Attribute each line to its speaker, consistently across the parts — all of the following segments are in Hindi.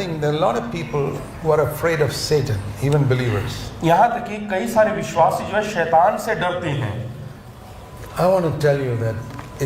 Speaker 1: think there are a lot of people who are afraid of Satan, even believers.
Speaker 2: यहाँ तक कि कई सारे विश्वासी जो है शैतान से डरते हैं।
Speaker 1: I want to tell you that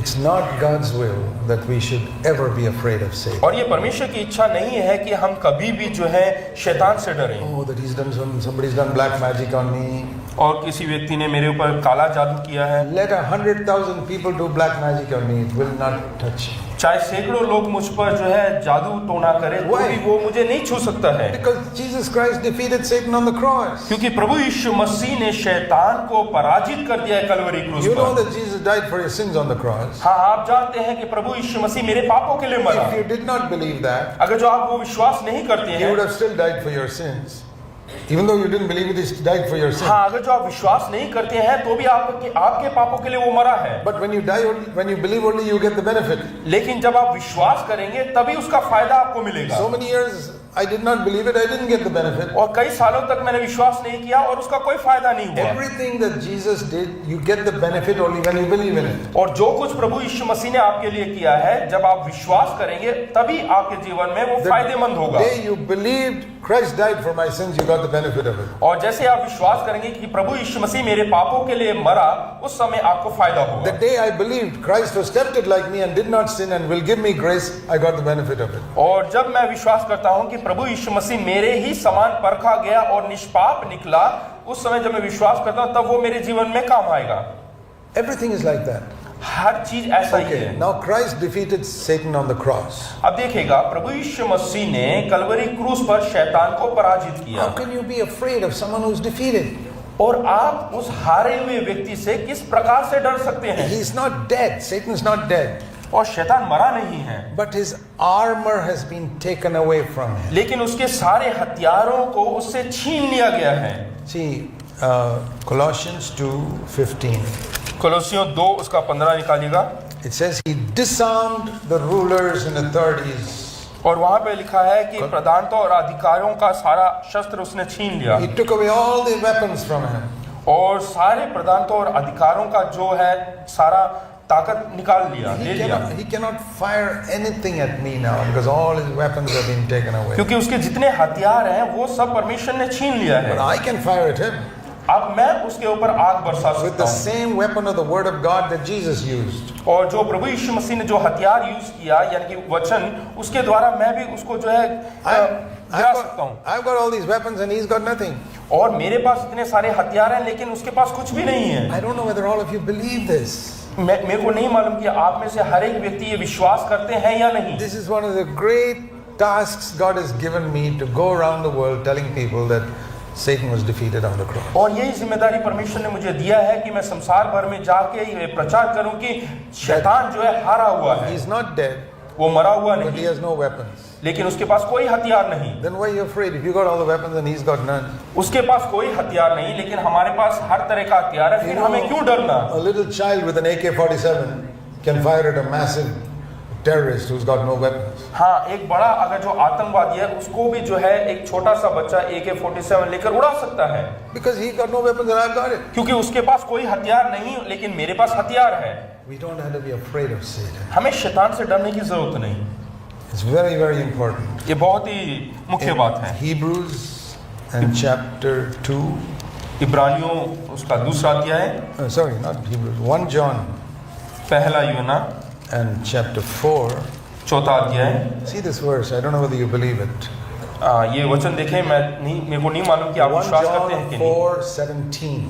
Speaker 1: it's not God's will that we should ever be afraid of Satan.
Speaker 2: और ये परमेश्वर की इच्छा नहीं है कि हम कभी भी जो है शैतान से डरें।
Speaker 1: Oh, that somebody's done black magic on me.
Speaker 2: और किसी व्यक्ति ने मेरे ऊपर काला जादू किया है।
Speaker 1: Let 100,000 people do black magic on me, it will not touch me.
Speaker 2: चाहे सैकड़ों लोग मुझ पर जो है जादू टोना करें तो भी वो मुझे नहीं छू सकता है।
Speaker 1: Because Jesus Christ defeated Satan on the cross.
Speaker 2: क्योंकि प्रभु यीशु मसीह ने शैतान को पराजित कर दिया है कलवरी क्रूस पर।
Speaker 1: You know that Jesus died for your sins on the cross.
Speaker 2: हाँ, आप जानते हैं कि प्रभु यीशु मसीह मेरे पापों के लिए मरा।
Speaker 1: If you did not believe that,
Speaker 2: अगर जो आप वो विश्वास नहीं करते
Speaker 1: he
Speaker 2: हैं,
Speaker 1: would have still died for your sins. Even though you didn't believe it, he died for your sins.
Speaker 2: हाँ, अगर जो आप विश्वास नहीं करते हैं तो भी आपके पापों के लिए वो मरा है।
Speaker 1: But when you die, when you believe only, you get the benefit.
Speaker 2: लेकिन जब आप विश्वास करेंगे तभी उसका फायदा आपको मिलेगा।
Speaker 1: So many years I did not believe it, I didn't get the benefit.
Speaker 2: और कई सालों तक मैंने विश्वास नहीं किया और उसका कोई फायदा नहीं हुआ।
Speaker 1: Everything that Jesus did, you get the benefit only when you believe in it.
Speaker 2: और जो कुछ प्रभु यीशु मसीह ने आपके लिए किया है, जब आप विश्वास करेंगे तभी आपके जीवन में वो फायदेमंद होगा।
Speaker 1: The day you believed Christ died for my sins, you got the benefit of it.
Speaker 2: और जैसे आप विश्वास करेंगे कि प्रभु यीशु मसीह मेरे पापों के लिए मरा, उस समय आपको फायदा होगा।
Speaker 1: The day I believed Christ was tempted like me and did not sin and will give me grace, I got the benefit of it.
Speaker 2: और जब मैं विश्वास करता हूं कि प्रभु यीशु मसीह मेरे ही समान परखा गया और निष्पाप निकला, उस समय जब मैं विश्वास करता हूं तब वो मेरे जीवन में काम आएगा।
Speaker 1: Everything is like that.
Speaker 2: हर चीज ऐसा ही है।
Speaker 1: Now Christ defeated Satan on the cross.
Speaker 2: अब देखिएगा, प्रभु यीशु मसीह ने कलवरी क्रूस पर शैतान को पराजित किया।
Speaker 1: How can you be afraid of someone who's defeated?
Speaker 2: और आप उस हारे हुए व्यक्ति से किस प्रकार से डर सकते हैं?
Speaker 1: He's not dead. Satan's not dead.
Speaker 2: और शैतान मरा नहीं है।
Speaker 1: But his armor has been taken away from him.
Speaker 2: लेकिन उसके सारे हथियारों को उससे छीन लिया गया है।
Speaker 1: See, Colossians 2:15.
Speaker 2: कोलोसियों 2 उसका 15 निकालिएगा।
Speaker 1: It says he disarmed the rulers and authorities.
Speaker 2: और वहां पे लिखा है कि प्रधानता और अधिकारियों का सारा शस्त्र उसने छीन लिया।
Speaker 1: He took away all the weapons from him.
Speaker 2: और सारे प्रधानता और अधिकारों का जो है सारा ताकत निकाल लिया, ले लिया।
Speaker 1: He cannot fire anything at me now because all his weapons have been taken away.
Speaker 2: क्योंकि उसके जितने हथियार हैं वो सब परमेश्वर ने छीन लिया है।
Speaker 1: But I can fire at him.
Speaker 2: अब मैं उसके ऊपर आग बरसा
Speaker 1: With
Speaker 2: सकता
Speaker 1: the
Speaker 2: हूँ।
Speaker 1: same weapon of the word of God that Jesus used.
Speaker 2: और जो प्रभु यीशु मसीह ने जो हथियार यूज किया यानी कि वचन, उसके द्वारा मैं भी उसको जो है गिरा सकता हूँ।
Speaker 1: I've got all these weapons and he's got nothing.
Speaker 2: और मेरे पास इतने सारे हथियार हैं लेकिन उसके पास कुछ भी नहीं है।
Speaker 1: I don't know whether all of you believe this.
Speaker 2: मेरे को नहीं मालूम कि आप में से हर एक व्यक्ति ये विश्वास करते हैं या नहीं।
Speaker 1: This is one of the great tasks God has given me to go around the world telling people that Satan was defeated on the cross.
Speaker 2: और यही जिम्मेदारी परमेश्वर ने मुझे दिया है कि मैं संसार भर में जाके ये प्रचार करूं कि शैतान जो है हारा हुआ है।
Speaker 1: He's not dead,
Speaker 2: वो मरा हुआ
Speaker 1: but he
Speaker 2: नहीं,
Speaker 1: has no weapons.
Speaker 2: लेकिन उसके पास कोई हथियार नहीं।
Speaker 1: Then why are you afraid? If you got all the weapons and he's got none.
Speaker 2: उसके पास कोई हथियार नहीं लेकिन हमारे पास हर तरह का हथियार है, फिर हमें क्यों डरना?
Speaker 1: A little child with an AK-47 can fire at a massive terrorist who's got no weapons.
Speaker 2: हाँ, एक बड़ा अगर जो आतंकवादी है उसको भी जो है एक छोटा सा बच्चा AK-47 लेकर उड़ा सकता है।
Speaker 1: Because he got no weapons and I've got it.
Speaker 2: क्योंकि उसके पास कोई हथियार नहीं लेकिन मेरे पास हथियार है।
Speaker 1: We don't have to be afraid of Satan.
Speaker 2: हमें शैतान से डरने की जरूरत नहीं।
Speaker 1: It's very, very important.
Speaker 2: ये बहुत ही मुख्य बात है।
Speaker 1: Hebrews and chapter 2.
Speaker 2: इब्रानियों उसका दूसरा अध्याय,
Speaker 1: Sorry, not Hebrews. 1 John
Speaker 2: पहला यूहन्ना
Speaker 1: and chapter 4.
Speaker 2: चौथा अध्याय।
Speaker 1: See this verse. I don't know whether you believe it.
Speaker 2: ये वचन देखें, मेरे को नहीं मालूम कि आप
Speaker 1: 1
Speaker 2: विश्वास करते हैं
Speaker 1: John
Speaker 2: कि नहीं।
Speaker 1: 4:17.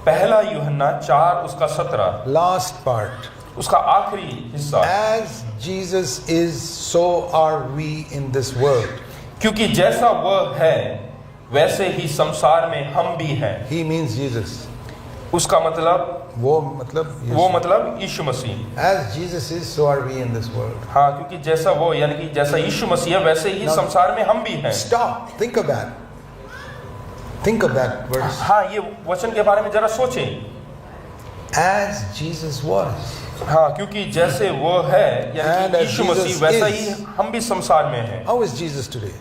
Speaker 2: पहला यूहन्ना 4 उसका 17,
Speaker 1: Last part.
Speaker 2: उसका आखिरी हिस्सा।
Speaker 1: As Jesus is, so are we in this world.
Speaker 2: क्योंकि जैसा वह है वैसे ही संसार में हम भी हैं।
Speaker 1: He means Jesus.
Speaker 2: उसका मतलब
Speaker 1: वो मतलब
Speaker 2: यीशु मसीह।
Speaker 1: As Jesus is, so are we in this world.
Speaker 2: हाँ, क्योंकि जैसा वो यानी कि जैसा यीशु मसीह है वैसे ही संसार में हम भी हैं।
Speaker 1: Stop. Think of that. Think of that verse.
Speaker 2: हाँ, ये वचन के बारे में जरा सोचें।
Speaker 1: As Jesus was.
Speaker 2: हाँ, क्योंकि जैसे वो है यानी कि
Speaker 1: And as
Speaker 2: Yeshu Masih
Speaker 1: Jesus
Speaker 2: वैसा
Speaker 1: is.
Speaker 2: ही हम भी संसार में हैं।
Speaker 1: How is Jesus today?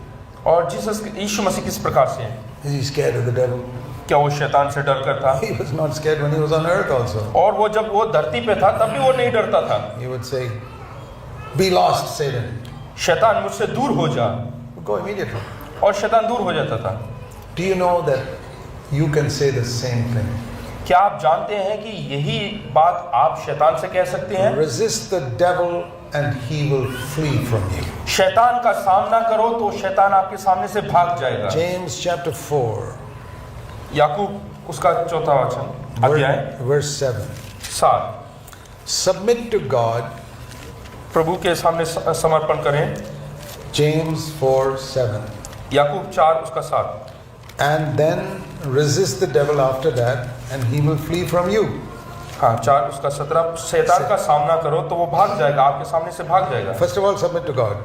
Speaker 2: और यीशु मसीह किस प्रकार से है?
Speaker 1: Is he scared of the devil?
Speaker 2: क्या वो शैतान से डर कर था?
Speaker 1: He was not scared when he was on earth also.
Speaker 2: और वो जब वो धरती पे था तब भी वो नहीं डरता था।
Speaker 1: He would say, "Be lost, Satan."
Speaker 2: शैतान मुझसे दूर हो जा।
Speaker 1: go immediately.
Speaker 2: और शैतान दूर हो जाता था।
Speaker 1: Do you know that you can say the same thing?
Speaker 2: क्या आप जानते हैं कि यही बात आप शैतान से कह सकते हैं?
Speaker 1: Resist the devil and he will flee from you.
Speaker 2: शैतान का सामना करो तो शैतान आपके सामने से भाग जाएगा।
Speaker 1: James chapter 4,
Speaker 2: याकूब उसका 4वां वचन अध्याय
Speaker 1: verse 7.
Speaker 2: 7।
Speaker 1: Submit to God.
Speaker 2: प्रभु के सामने समर्पण करें।
Speaker 1: James 4:7.
Speaker 2: याकूब 4 उसका 7।
Speaker 1: And then resist the devil after that, and he will flee from you.
Speaker 2: हाँ 4 उसका 17। शैतान का सामना करो तो वो भाग जाएगा, आपके सामने से भाग जाएगा।
Speaker 1: First of all, submit to God.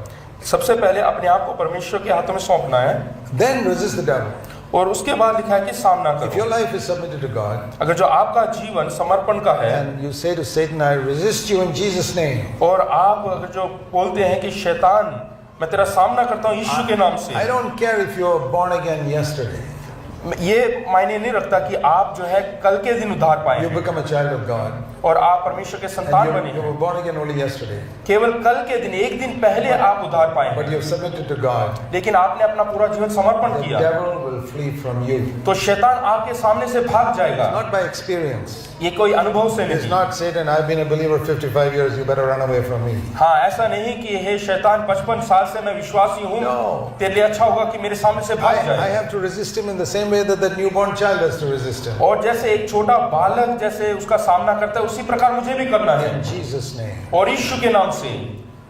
Speaker 2: सबसे पहले अपने आप को परमेश्वर के हाथों में सौंपना है,
Speaker 1: Then resist the devil.
Speaker 2: और उसके बाद लिखा है कि सामना
Speaker 1: If your
Speaker 2: करो।
Speaker 1: life is submitted to God,
Speaker 2: अगर जो आपका जीवन समर्पण का है,
Speaker 1: and you say to Satan, I resist you in Jesus' name.
Speaker 2: और आप अगर जो बोलते हैं कि शैतान मैं तेरा सामना करता हूँ यीशु के नाम
Speaker 1: I
Speaker 2: से,
Speaker 1: don't care if you were born again yesterday.
Speaker 2: ये मायने नहीं रखता कि आप जो है कल के दिन उद्धार
Speaker 1: You
Speaker 2: पाएंगे
Speaker 1: become a child of God.
Speaker 2: और आप परमेश्वर के संतान
Speaker 1: And
Speaker 2: बने
Speaker 1: you were
Speaker 2: हैं।
Speaker 1: born again only yesterday.
Speaker 2: केवल कल के दिन, एक दिन पहले आप उद्धार
Speaker 1: But
Speaker 2: पाएंगे,
Speaker 1: you've submitted to God.
Speaker 2: लेकिन आपने अपना पूरा जीवन समर्पण
Speaker 1: The
Speaker 2: किया
Speaker 1: devil will flee from you.
Speaker 2: तो शैतान आपके सामने से भाग जाएगा।
Speaker 1: Not by experience.
Speaker 2: ये कोई अनुभव से
Speaker 1: It's
Speaker 2: नहीं।
Speaker 1: not Satan, I've been a believer 55 years, you better run away from me.
Speaker 2: हाँ ऐसा नहीं कि हे शैतान 55 साल से मैं विश्वासी हूँ,
Speaker 1: No.
Speaker 2: तेरे लिए अच्छा होगा कि मेरे सामने से भाग
Speaker 1: I
Speaker 2: जाए।
Speaker 1: have to resist him in the same way that newborn child has to resist him.
Speaker 2: और जैसे एक छोटा बालक जैसे उसका सामना करता है उसी प्रकार मुझे भी करना है,
Speaker 1: In Jesus' name.
Speaker 2: और यीशु के नाम से।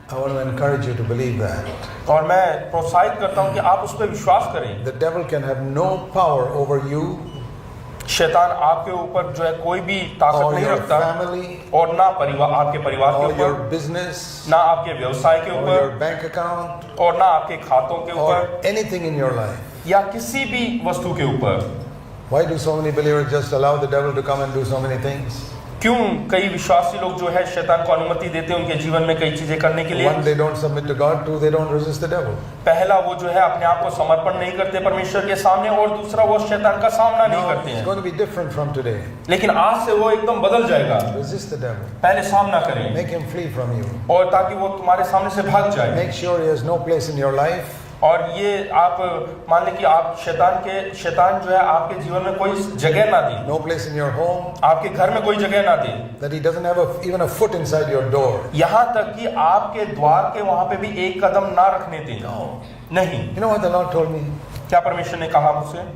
Speaker 1: I want to encourage you to believe that.
Speaker 2: और मैं प्रोत्साहित करता हूँ कि आप उस पर विश्वास करें।
Speaker 1: The devil can have no power over you
Speaker 2: शैतान आपके ऊपर जो है कोई भी ताकत
Speaker 1: or
Speaker 2: नहीं
Speaker 1: your
Speaker 2: रखता,
Speaker 1: family
Speaker 2: और ना परिवार आपके परिवार
Speaker 1: or
Speaker 2: के
Speaker 1: your
Speaker 2: ऊपर,
Speaker 1: business
Speaker 2: ना आपके व्यवसाय के
Speaker 1: or
Speaker 2: ऊपर,
Speaker 1: your bank account
Speaker 2: और ना आपके खातों के
Speaker 1: or
Speaker 2: ऊपर,
Speaker 1: anything in your life.
Speaker 2: या किसी भी वस्तु के ऊपर।
Speaker 1: Why do so many believers just allow the devil to come and do so many things?
Speaker 2: क्यों कई विश्वासी लोग जो है शैतान को अनुमति देते हैं उनके जीवन में कई चीजें करने के लिए?
Speaker 1: One, they don't submit to God. Two, they don't resist the devil.
Speaker 2: पहला वो जो है अपने आप को समर्पण नहीं करते परमेश्वर के सामने, और दूसरा वो शैतान का सामना नहीं
Speaker 1: No,
Speaker 2: करते
Speaker 1: it's
Speaker 2: हैं।
Speaker 1: going to be different from today.
Speaker 2: लेकिन आज से वो एकदम बदल जाएगा।
Speaker 1: Resist the devil.
Speaker 2: पहले सामना करें,
Speaker 1: Make him flee from you.
Speaker 2: और ताकि वो तुम्हारे सामने से भाग जाए।
Speaker 1: Make sure he has no place in your life.
Speaker 2: और ये आप मान लें कि आप शैतान जो है आपके जीवन में कोई जगह ना दे,
Speaker 1: No place in your home.
Speaker 2: आपके घर में कोई जगह ना दे,
Speaker 1: That he doesn't have even a foot inside your door.
Speaker 2: यहाँ तक कि आपके द्वार के वहां पे भी एक कदम ना रखने दे। नहीं।
Speaker 1: You know what the Lord told me?
Speaker 2: क्या परमेश्वर ने कहा मुझसे?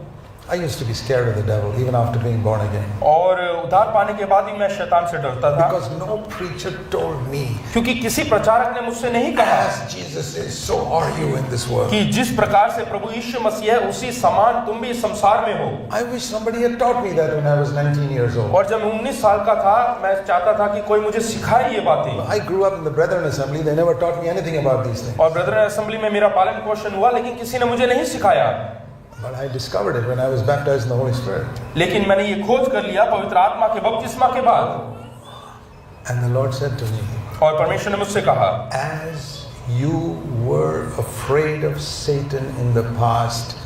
Speaker 1: I used to be scared of the devil even after being born again.
Speaker 2: और उद्धार पाने के बाद ही मैं शैतान से डरता था,
Speaker 1: Because no preacher told me,
Speaker 2: क्योंकि किसी प्रचारक ने मुझसे नहीं कहा
Speaker 1: as Jesus is, so are you in this world.
Speaker 2: कि जिस प्रकार से प्रभु यीशु मसीह है उसी समान तुम भी इस संसार में हो।
Speaker 1: I wish somebody had taught me that when I was 19 years old.
Speaker 2: और जब मैं 19 साल का था मैं चाहता था कि कोई मुझे सिखाए ये बातें।
Speaker 1: I grew up in the Brethren Assembly. They never taught me anything about these things.
Speaker 2: और ब्रदर असेंबली में मेरा पालन पोषण हुआ, लेकिन किसी ने मुझे नहीं सिखाया।
Speaker 1: But I discovered it when I was baptized in the Holy Spirit.
Speaker 2: लेकिन मैंने ये खोज कर लिया पवित्र आत्मा के बपतिस्मा के बाद।
Speaker 1: And the Lord said to me,
Speaker 2: और परमेश्वर ने मुझसे कहा,
Speaker 1: as you were afraid of Satan in the past,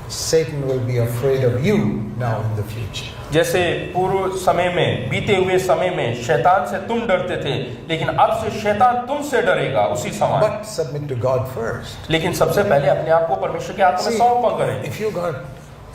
Speaker 1: Satan will be afraid of you now in the future.
Speaker 2: जैसे पूर्व समय में, बीते हुए समय में शैतान से तुम डरते थे, लेकिन अब से शैतान तुमसे डरेगा उसी समान।
Speaker 1: But submit to God first.
Speaker 2: लेकिन सबसे पहले अपने आप को परमेश्वर के हाथ में
Speaker 1: See,
Speaker 2: समर्पण करें।
Speaker 1: if you got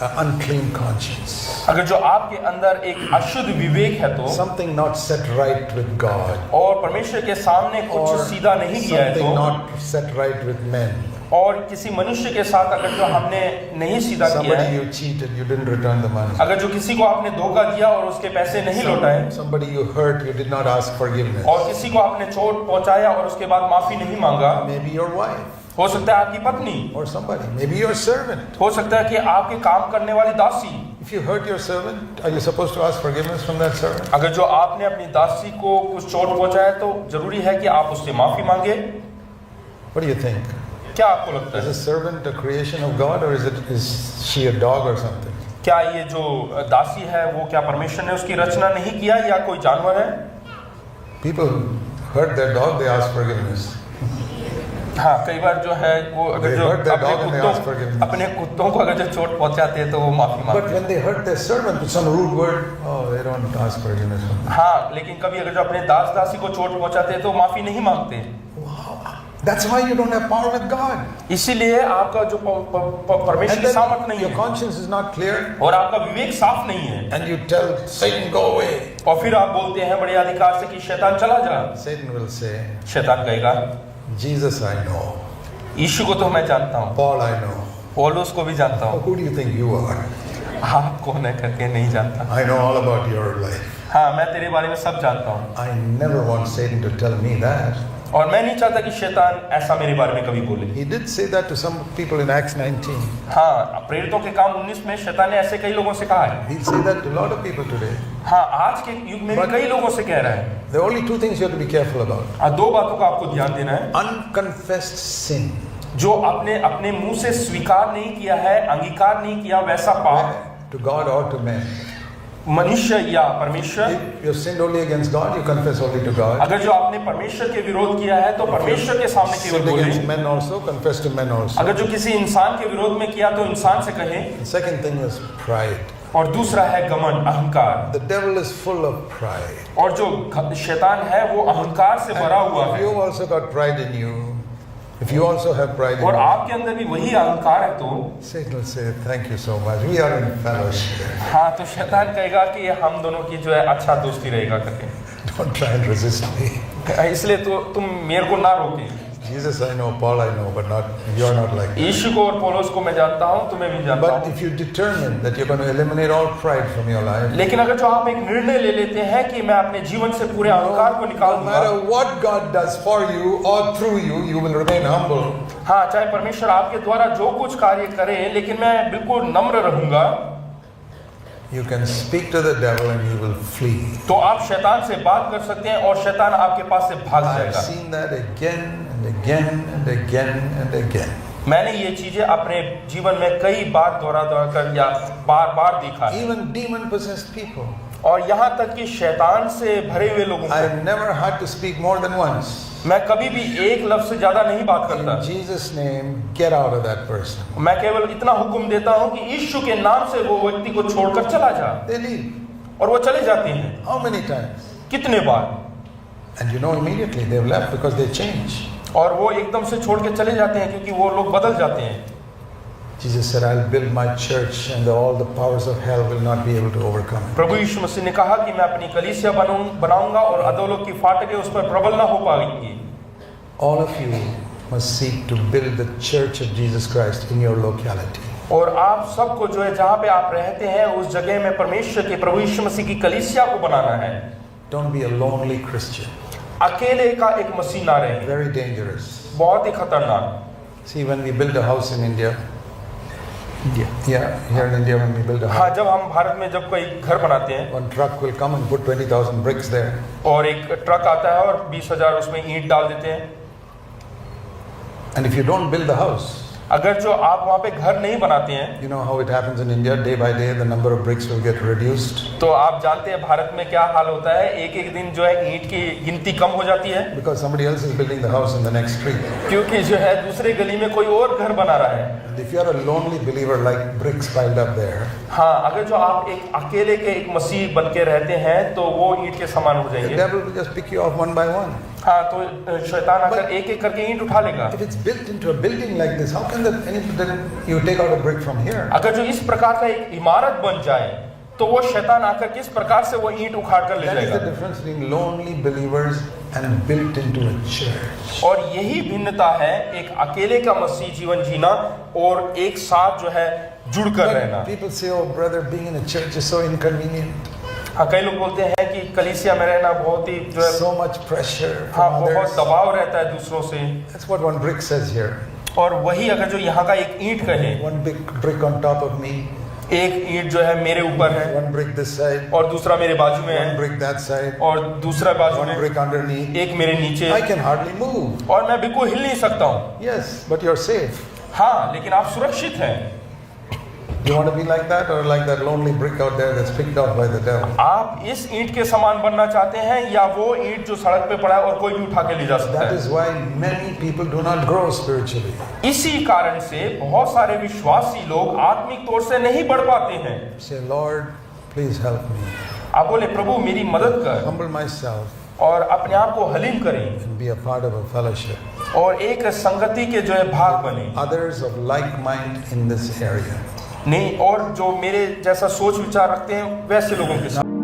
Speaker 1: an unclean conscience,
Speaker 2: अगर जो आपके अंदर एक अशुद्ध विवेक है तो,
Speaker 1: something not set right with God,
Speaker 2: और परमेश्वर के सामने कुछ
Speaker 1: or
Speaker 2: सीधा नहीं किया है
Speaker 1: something
Speaker 2: तो,
Speaker 1: not set right with men,
Speaker 2: और किसी मनुष्य के साथ अगर जो हमने नहीं सीधा किया
Speaker 1: somebody
Speaker 2: है,
Speaker 1: you cheated, you didn't return the money,
Speaker 2: अगर जो किसी को आपने धोखा दिया और उसके पैसे नहीं लौटाए,
Speaker 1: somebody you hurt, you did not ask forgiveness,
Speaker 2: और किसी को आपने चोट पहुंचाया और उसके बाद माफी नहीं मांगा,
Speaker 1: maybe your wife,
Speaker 2: हो सकता है आपकी पत्नी,
Speaker 1: or somebody, maybe your servant.
Speaker 2: हो सकता है कि आपके काम करने वाली दासी।
Speaker 1: If you hurt your servant, are you supposed to ask forgiveness from that servant?
Speaker 2: अगर जो आपने अपनी दासी को कुछ चोट पहुंचाया तो जरूरी है कि आप उससे माफी मांगे।
Speaker 1: What do you think?
Speaker 2: क्या आपको लगता
Speaker 1: Is
Speaker 2: है?
Speaker 1: a servant a creation of God, or is she a dog or something?
Speaker 2: क्या ये जो दासी है वो क्या परमेश्वर ने उसकी रचना नहीं किया या कोई जानवर है?
Speaker 1: People hurt their dog, they ask forgiveness.
Speaker 2: हाँ, कई बार जो है वो अगर
Speaker 1: They
Speaker 2: जो
Speaker 1: hurt their dog and they ask forgiveness.
Speaker 2: अपने कुत्तों को अगर जो चोट पहुंचाते हैं तो वो माफी
Speaker 1: But
Speaker 2: मांगते हैं।
Speaker 1: when they hurt their servant with some rude word, oh, they don't ask forgiveness.
Speaker 2: हाँ, लेकिन कभी अगर जो अपने दास दासी को चोट पहुंचाते हैं तो माफी नहीं मांगते।
Speaker 1: That's why you don't have power with God.
Speaker 2: इसीलिए आपका जो परमेश्वर
Speaker 1: And
Speaker 2: की सामर्थ नहीं
Speaker 1: then your
Speaker 2: है
Speaker 1: conscience is not clear,
Speaker 2: और आपका विवेक साफ नहीं है,
Speaker 1: and you tell Satan, go away.
Speaker 2: और फिर आप बोलते हैं बड़े अधिकार से कि शैतान चला जा।
Speaker 1: Satan will say,
Speaker 2: शैतान कहेगा
Speaker 1: Jesus I know,
Speaker 2: यीशु को तो मैं जानता हूँ,
Speaker 1: Paul I know.
Speaker 2: पौलुस को भी जानता हूँ,
Speaker 1: Who do you think you are?
Speaker 2: आप कौन है करके नहीं जानता।
Speaker 1: I know all about your life.
Speaker 2: हाँ, मैं तेरे बारे में सब जानता हूँ,
Speaker 1: I never want Satan to tell me that.
Speaker 2: और मैं नहीं चाहता कि शैतान ऐसा मेरे बारे में कभी बोले।
Speaker 1: He did say that to some people in Acts 19.
Speaker 2: हाँ, प्रेरितों के काम 19 में शैतान ने ऐसे कई लोगों से कहा है।
Speaker 1: He'll say that to a lot of people today.
Speaker 2: हाँ, आज के युग में भी कई लोगों से कह रहा है।
Speaker 1: There are only two things you have to be careful about.
Speaker 2: दो बातों का आपको ध्यान देना है।
Speaker 1: Unconfessed sin.
Speaker 2: जो आपने अपने मुंह से स्वीकार नहीं किया है, अंगीकार नहीं किया, वैसा पाप
Speaker 1: To God or to men.
Speaker 2: मनुष्य या परमेश्वर,
Speaker 1: If you sinned only against God, you confess only to God.
Speaker 2: अगर जो आपने परमेश्वर के विरोध किया है तो परमेश्वर के सामने केवल
Speaker 1: Sinned
Speaker 2: बोले।
Speaker 1: against men also, confess to men also.
Speaker 2: अगर जो किसी इंसान के विरोध में किया तो इंसान से कहे।
Speaker 1: The second thing is pride.
Speaker 2: और दूसरा है घमंड, अहंकार।
Speaker 1: The devil is full of pride.
Speaker 2: और जो शैतान है वो अहंकार से भरा हुआ
Speaker 1: If
Speaker 2: है।
Speaker 1: you also got pride in you, if you also have pride in
Speaker 2: और
Speaker 1: you,
Speaker 2: आपके अंदर भी वही अहंकार है तो
Speaker 1: Satan will say, thank you so much. We are in fellowship.
Speaker 2: हाँ, तो शैतान कहेगा कि हम दोनों की जो है अच्छा दोस्ती रहेगा करके।
Speaker 1: Don't try and resist me.
Speaker 2: इसलिए तो तुम मेरे को ना रोके।
Speaker 1: Jesus I know, Paul I know, but you're not like that.
Speaker 2: यीशु को और पौलुस को मैं जानता हूँ, तुम्हें भी जानता
Speaker 1: But
Speaker 2: हूँ।
Speaker 1: if you determine that you're going to eliminate all pride from your life,
Speaker 2: लेकिन अगर जो आप एक निर्णय ले लेते हैं कि मैं अपने जीवन से पूरे अहंकार को निकाल
Speaker 1: no
Speaker 2: दूंगा,
Speaker 1: matter what God does for you or through you, you will remain humble.
Speaker 2: हाँ, चाहे परमेश्वर आपके द्वारा जो कुछ कार्य करे, लेकिन मैं बिल्कुल नम्र रहूंगा।
Speaker 1: You can speak to the devil and he will flee.
Speaker 2: तो आप शैतान से बात कर सकते हैं और शैतान आपके पास से भाग
Speaker 1: I've
Speaker 2: जाएगा।
Speaker 1: seen that again and again and again and again.
Speaker 2: मैंने ये चीजें अपने जीवन में कई बार दोहरा कर या बार बार देखा है।
Speaker 1: Even demon-possessed people.
Speaker 2: और यहाँ तक कि शैतान से भरे हुए लोगों को
Speaker 1: I've never had to speak more than once.
Speaker 2: मैं कभी भी एक लफ्ज से ज्यादा नहीं बात करता।
Speaker 1: In Jesus' name, get out of that person.
Speaker 2: मैं केवल इतना हुक्म देता हूँ कि यीशु के नाम से वो व्यक्ति को छोड़कर चला जा,
Speaker 1: They leave.
Speaker 2: और वो चले जाते हैं।
Speaker 1: How many times?
Speaker 2: कितने बार?
Speaker 1: And you know immediately they've left because they change.
Speaker 2: और वो एकदम से छोड़ के चले जाते हैं क्योंकि वो लोग बदल जाते हैं।
Speaker 1: Jesus said, I'll build my church and all the powers of hell will not be able to overcome it.
Speaker 2: प्रभु यीशु मसीह ने कहा कि मैं अपनी कलीसिया बनाऊंगा और अधोलोक की फाटकें उस पर प्रबल ना हो पाएंगी।
Speaker 1: All of you must seek to build the church of Jesus Christ in your locality.
Speaker 2: और आप सबको जो है जहाँ पे आप रहते हैं उस जगह में परमेश्वर के प्रभु यीशु मसीह की कलीसिया को बनाना है।
Speaker 1: Don't be a lonely Christian.
Speaker 2: अकेले का एक मसीह ना रहे,
Speaker 1: Very dangerous.
Speaker 2: बहुत ही खतरनाक।
Speaker 1: See, when we build a house in India, yeah, here in India when we build a
Speaker 2: हाँ,
Speaker 1: house,
Speaker 2: जब हम भारत में जब कोई घर बनाते हैं
Speaker 1: one truck will come and put 20,000 bricks there.
Speaker 2: और एक ट्रक आता है और 20,000 उसमें ईंट डाल देते हैं।
Speaker 1: And if you don't build the house,
Speaker 2: अगर जो आप वहाँ पे घर नहीं बनाते हैं,
Speaker 1: you know how it happens in India, day by day the number of bricks will get reduced.
Speaker 2: तो आप जानते हैं भारत में क्या हाल होता है, एक एक दिन जो है ईंट की गिनती कम हो जाती है
Speaker 1: Because somebody else is building the house in the next street.
Speaker 2: क्योंकि जो है दूसरे गली में कोई और घर बना रहा है।
Speaker 1: And if you are a lonely believer like bricks piled up there,
Speaker 2: हाँ, अगर जो आप एक अकेले के एक मसीह बन के रहते हैं तो वो ईंट के समान हो
Speaker 1: the
Speaker 2: जाएंगे।
Speaker 1: devil will just pick you off one by one.
Speaker 2: हाँ, तो शैतान आकर एक एक करके ईंट उठा लेगा।
Speaker 1: If it's built into a building like this, how can you take out a brick from here?
Speaker 2: अगर जो इस प्रकार का एक इमारत बन जाए तो वो शैतान आकर किस प्रकार से वो ईंट उखाड़ कर ले
Speaker 1: That is the
Speaker 2: जाएगा।
Speaker 1: difference between lonely believers and built into a church.
Speaker 2: और यही भिन्नता है एक अकेले का मसीह जीवन जीना और एक साथ जो है जुड़कर रहना।
Speaker 1: People say, oh brother, being in a church is so inconvenient.
Speaker 2: हाँ, कई लोग बोलते हैं कि कलीसिया में रहना बहुत ही जो है
Speaker 1: So much pressure
Speaker 2: हाँ
Speaker 1: from
Speaker 2: बहुत
Speaker 1: others.
Speaker 2: दबाव रहता है दूसरों से।
Speaker 1: That's what one brick says here.
Speaker 2: और वही अगर जो यहाँ का एक ईंट कहे,
Speaker 1: One big brick on top of me,
Speaker 2: एक ईंट जो है मेरे ऊपर है
Speaker 1: one brick this side,
Speaker 2: और दूसरा मेरे बाजू में
Speaker 1: one
Speaker 2: है
Speaker 1: brick that side,
Speaker 2: और दूसरा बाजू
Speaker 1: one
Speaker 2: में
Speaker 1: brick underneath.
Speaker 2: एक मेरे नीचे,
Speaker 1: I can hardly move.
Speaker 2: और मैं बिल्कुल हिल नहीं सकता हूँ।
Speaker 1: Yes, but you're safe.
Speaker 2: हाँ, लेकिन आप सुरक्षित हैं।
Speaker 1: You want to be like that or like that lonely brick out there that's picked off by the devil?
Speaker 2: आप इस ईंट के समान बनना चाहते हैं या वो ईंट जो सड़क पे पड़ा है और कोई भी उठा के ले जा सकता
Speaker 1: That
Speaker 2: है।
Speaker 1: is why many people do not grow spiritually.
Speaker 2: इसी कारण से बहुत सारे विश्वासी लोग आत्मिक तौर से नहीं बढ़ पाते हैं।
Speaker 1: Say, Lord, please help me.
Speaker 2: आप बोले प्रभु मेरी मदद कर
Speaker 1: Humble myself.
Speaker 2: और अपने आप को हलीम करें
Speaker 1: and be a part of a fellowship.
Speaker 2: और एक संगति के जो है भाग बने,
Speaker 1: Others of like mind in this area.
Speaker 2: नहीं और जो मेरे जैसा सोच विचार रखते हैं वैसे लोगों के साथ।